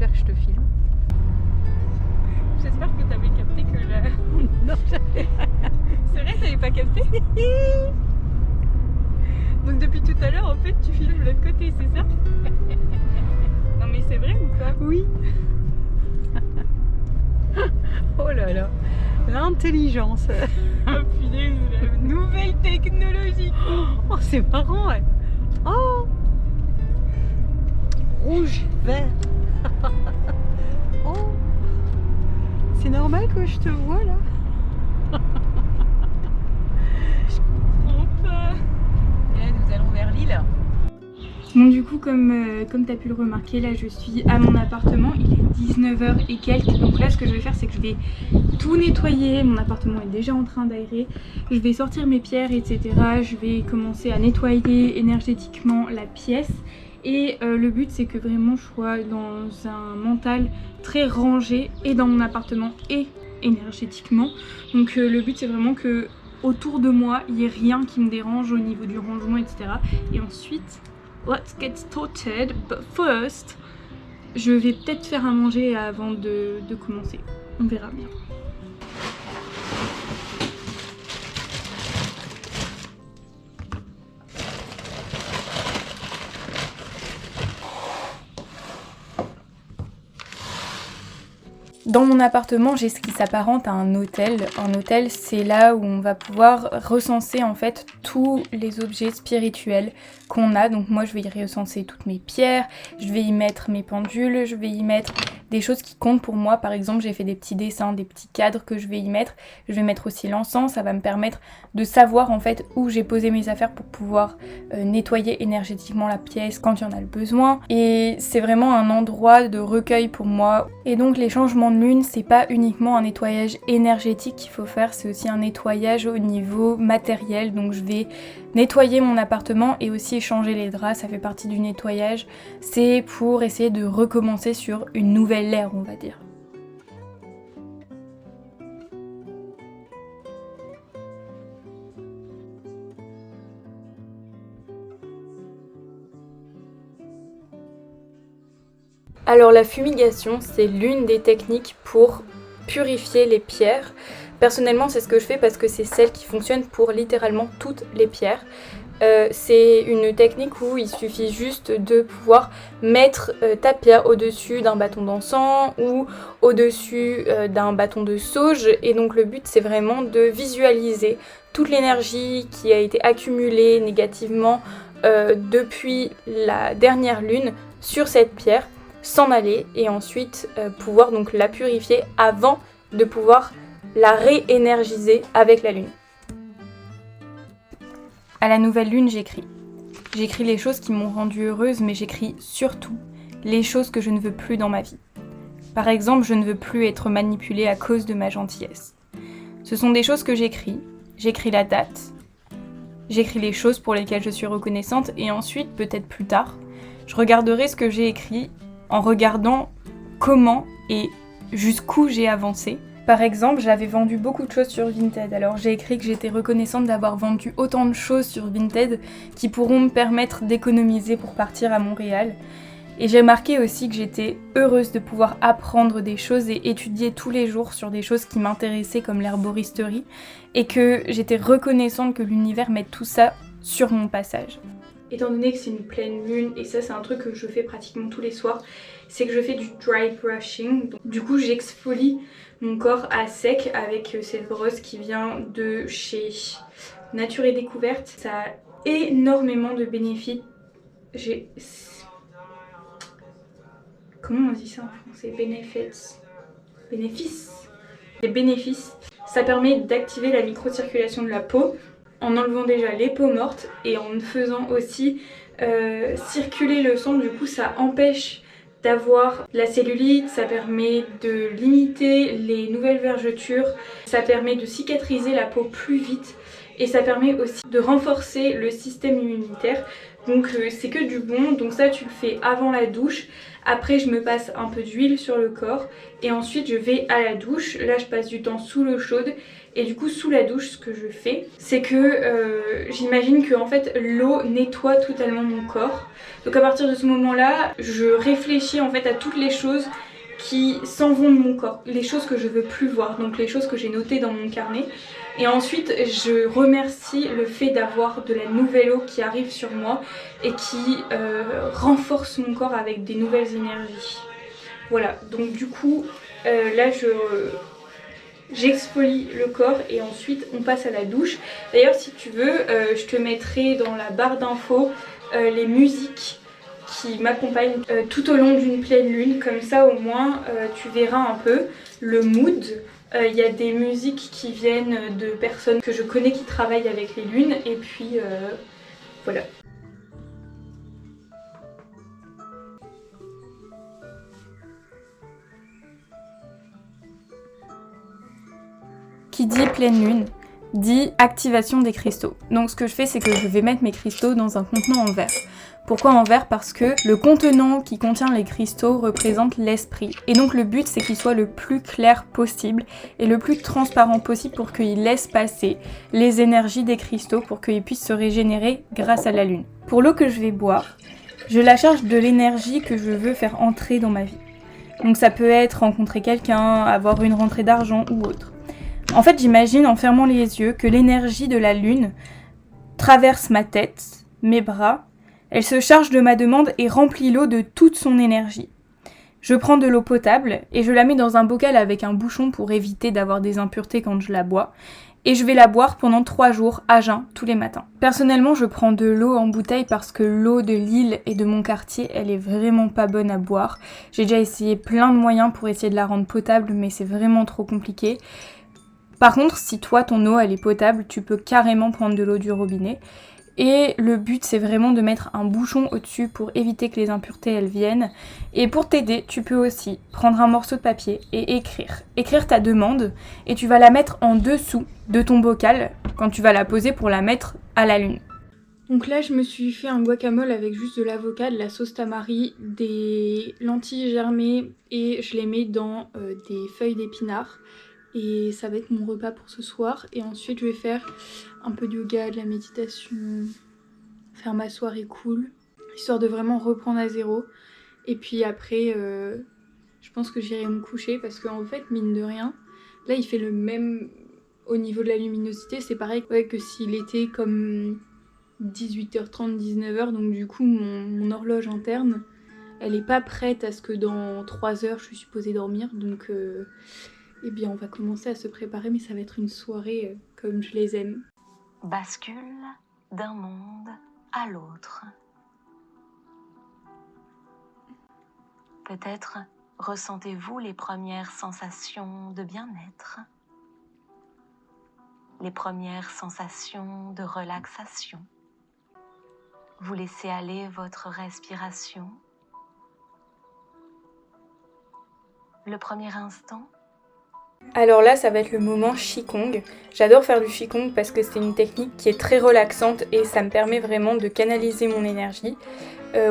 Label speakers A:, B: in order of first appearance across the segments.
A: j'espère que je te filme.
B: J'espère que t'avais capté que la...
A: Non, j'avais...
B: C'est vrai, t'avais pas capté? Donc depuis tout à l'heure, en fait, tu filmes l'autre côté, c'est ça? Non mais c'est vrai ou pas?
A: Oui. Oh là là, l'intelligence.
B: Oh punaise, la nouvelle technologie.
A: Oh, c'est marrant, ouais. Oh, rouge, vert. Oh, c'est normal que je te vois là.
B: Je comprends pas.
A: Et là, nous allons vers Lille.
B: Bon du coup comme tu as pu le remarquer, là je suis à mon appartement, il est 19h et quelques, donc là ce que je vais faire c'est que je vais tout nettoyer, mon appartement est déjà en train d'aérer, je vais sortir mes pierres etc, je vais commencer à nettoyer énergétiquement la pièce et le but c'est que vraiment je sois dans un mental très rangé et dans mon appartement et énergétiquement, donc le but c'est vraiment que autour de moi il n'y ait rien qui me dérange au niveau du rangement etc, et ensuite let's get started, but first, je vais peut-être faire à manger avant de commencer. On verra bien. Dans mon appartement, j'ai ce qui s'apparente à un hôtel. Un hôtel, c'est là où on va pouvoir recenser en fait tous les objets spirituels qu'on a. Donc moi, je vais y recenser toutes mes pierres, je vais y mettre mes pendules, je vais y mettre des choses qui comptent pour moi. Par exemple, j'ai fait des petits dessins, des petits cadres que je vais y mettre. Je vais mettre aussi l'encens, ça va me permettre de savoir en fait où j'ai posé mes affaires pour pouvoir nettoyer énergétiquement la pièce quand il y en a le besoin. Et c'est vraiment un endroit de recueil pour moi. Et donc les changements de lune, c'est pas uniquement un nettoyage énergétique qu'il faut faire, c'est aussi un nettoyage au niveau matériel. Donc je vais nettoyer mon appartement et aussi changer les draps, ça fait partie du nettoyage. C'est pour essayer de recommencer sur une nouvelle ère, on va dire. Alors la fumigation, c'est l'une des techniques pour purifier les pierres. Personnellement, c'est ce que je fais parce que c'est celle qui fonctionne pour littéralement toutes les pierres. C'est une technique où il suffit juste de pouvoir mettre ta pierre au-dessus d'un bâton d'encens ou au-dessus d'un bâton de sauge. Et donc le but, c'est vraiment de visualiser toute l'énergie qui a été accumulée négativement depuis la dernière lune sur cette pierre, s'en aller et ensuite pouvoir donc la purifier avant de pouvoir la réénergiser avec la lune. À la nouvelle lune, j'écris. J'écris les choses qui m'ont rendue heureuse, mais j'écris surtout les choses que je ne veux plus dans ma vie. Par exemple, je ne veux plus être manipulée à cause de ma gentillesse. Ce sont des choses que j'écris. J'écris la date, j'écris les choses pour lesquelles je suis reconnaissante et ensuite, peut-être plus tard, je regarderai ce que j'ai écrit en regardant comment et jusqu'où j'ai avancé. Par exemple, j'avais vendu beaucoup de choses sur Vinted, alors j'ai écrit que j'étais reconnaissante d'avoir vendu autant de choses sur Vinted qui pourront me permettre d'économiser pour partir à Montréal. Et j'ai marqué aussi que j'étais heureuse de pouvoir apprendre des choses et étudier tous les jours sur des choses qui m'intéressaient comme l'herboristerie et que j'étais reconnaissante que l'univers mette tout ça sur mon passage. Étant donné que c'est une pleine lune, et ça c'est un truc que je fais pratiquement tous les soirs, c'est que je fais du dry brushing. Donc, du coup j'exfolie mon corps à sec avec cette brosse qui vient de chez Nature et Découverte. Ça a énormément de bénéfices. Comment on dit ça en français? Bénéfices. Les bénéfices. Ça permet d'activer la microcirculation de la peau, en enlevant déjà les peaux mortes et en faisant aussi circuler le sang. Du coup ça empêche d'avoir la cellulite, ça permet de limiter les nouvelles vergetures, ça permet de cicatriser la peau plus vite et ça permet aussi de renforcer le système immunitaire. Donc c'est que du bon, donc ça tu le fais avant la douche. Après je me passe un peu d'huile sur le corps et ensuite je vais à la douche. Là je passe du temps sous l'eau chaude et du coup sous la douche ce que je fais c'est que j'imagine que en fait l'eau nettoie totalement mon corps. Donc à partir de ce moment là je réfléchis en fait à toutes les choses qui s'en vont de mon corps, les choses que je veux plus voir, donc les choses que j'ai notées dans mon carnet. Et ensuite je remercie le fait d'avoir de la nouvelle eau qui arrive sur moi et qui renforce mon corps avec des nouvelles énergies. Voilà, donc du coup là j'exfolie le corps et ensuite on passe à la douche. D'ailleurs si tu veux je te mettrai dans la barre d'infos les musiques qui m'accompagnent tout au long d'une pleine lune, comme ça au moins tu verras un peu le mood. Il y a des musiques qui viennent de personnes que je connais qui travaillent avec les lunes et puis voilà. Qui dit pleine lune dit activation des cristaux. Donc ce que je fais c'est que je vais mettre mes cristaux dans un contenant en verre. Pourquoi en verre? Parce que le contenant qui contient les cristaux représente l'esprit. Et donc le but c'est qu'il soit le plus clair possible et le plus transparent possible pour qu'il laisse passer les énergies des cristaux pour qu'ils puissent se régénérer grâce à la lune. Pour l'eau que je vais boire, je la charge de l'énergie que je veux faire entrer dans ma vie. Donc ça peut être rencontrer quelqu'un, avoir une rentrée d'argent ou autre. En fait j'imagine en fermant les yeux que l'énergie de la lune traverse ma tête, mes bras. Elle se charge de ma demande et remplit l'eau de toute son énergie. Je prends de l'eau potable et je la mets dans un bocal avec un bouchon pour éviter d'avoir des impuretés quand je la bois. Et je vais la boire pendant 3 jours à jeun tous les matins. Personnellement, je prends de l'eau en bouteille parce que l'eau de Lille et de mon quartier, elle est vraiment pas bonne à boire. J'ai déjà essayé plein de moyens pour essayer de la rendre potable, mais c'est vraiment trop compliqué. Par contre, si toi, ton eau, elle est potable, tu peux carrément prendre de l'eau du robinet. Et le but c'est vraiment de mettre un bouchon au-dessus pour éviter que les impuretés elles viennent. Et pour t'aider, tu peux aussi prendre un morceau de papier et écrire ta demande et tu vas la mettre en dessous de ton bocal quand tu vas la poser pour la mettre à la lune. Donc là je me suis fait un guacamole avec juste de l'avocat, de la sauce tamari, des lentilles germées et je les mets dans des feuilles d'épinards. Et ça va être mon repas pour ce soir. Et ensuite je vais faire un peu de yoga, de la méditation, faire ma soirée cool, histoire de vraiment reprendre à zéro. Et puis après, je pense que j'irai me coucher parce qu'en fait, mine de rien, là il fait le même au niveau de la luminosité. C'est pareil que s'il était comme 18h30, 19h. Donc du coup, mon horloge interne, elle est pas prête à ce que dans 3 heures je suis supposée dormir. Donc eh bien on va commencer à se préparer, mais ça va être une soirée comme je les aime.
C: Bascule d'un monde à l'autre. Peut-être ressentez-vous les premières sensations de bien-être, les premières sensations de relaxation. Vous laissez aller votre respiration. Le premier instant.
B: Alors là ça va être le moment Qigong. J'adore faire du Qigong parce que c'est une technique qui est très relaxante et ça me permet vraiment de canaliser mon énergie.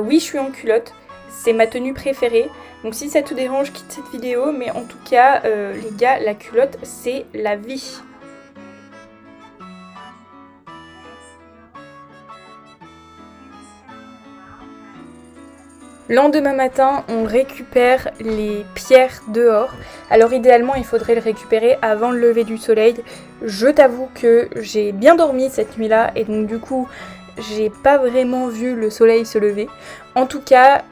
B: Oui je suis en culotte, c'est ma tenue préférée, donc si ça te dérange quitte cette vidéo, mais en tout cas les gars, la culotte c'est la vie. Lendemain matin, on récupère les pierres dehors. Alors idéalement, il faudrait le récupérer avant le lever du soleil. Je t'avoue que j'ai bien dormi cette nuit-là et donc du coup, j'ai pas vraiment vu le soleil se lever. En tout cas,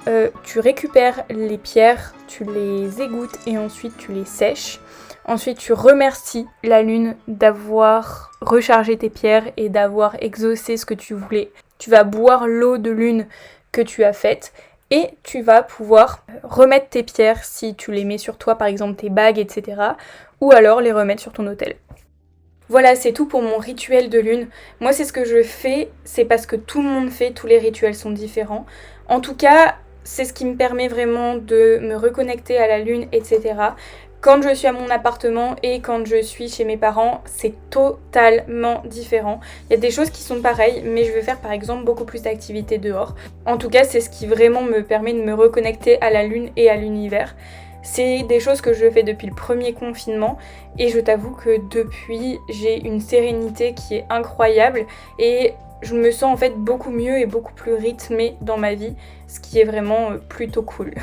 B: tu récupères les pierres, tu les égouttes et ensuite tu les sèches. Ensuite, tu remercies la lune d'avoir rechargé tes pierres et d'avoir exaucé ce que tu voulais. Tu vas boire l'eau de lune que tu as faite. Et tu vas pouvoir remettre tes pierres si tu les mets sur toi, par exemple tes bagues, etc. Ou alors les remettre sur ton autel. Voilà, c'est tout pour mon rituel de lune. Moi, c'est ce que je fais, c'est parce que tout le monde fait, tous les rituels sont différents. En tout cas, c'est ce qui me permet vraiment de me reconnecter à la lune, etc. Quand je suis à mon appartement et quand je suis chez mes parents, c'est totalement différent. Il y a des choses qui sont pareilles, mais je vais faire par exemple beaucoup plus d'activités dehors. En tout cas, c'est ce qui vraiment me permet de me reconnecter à la lune et à l'univers. C'est des choses que je fais depuis le premier confinement et je t'avoue que depuis, j'ai une sérénité qui est incroyable et je me sens en fait beaucoup mieux et beaucoup plus rythmée dans ma vie, ce qui est vraiment plutôt cool.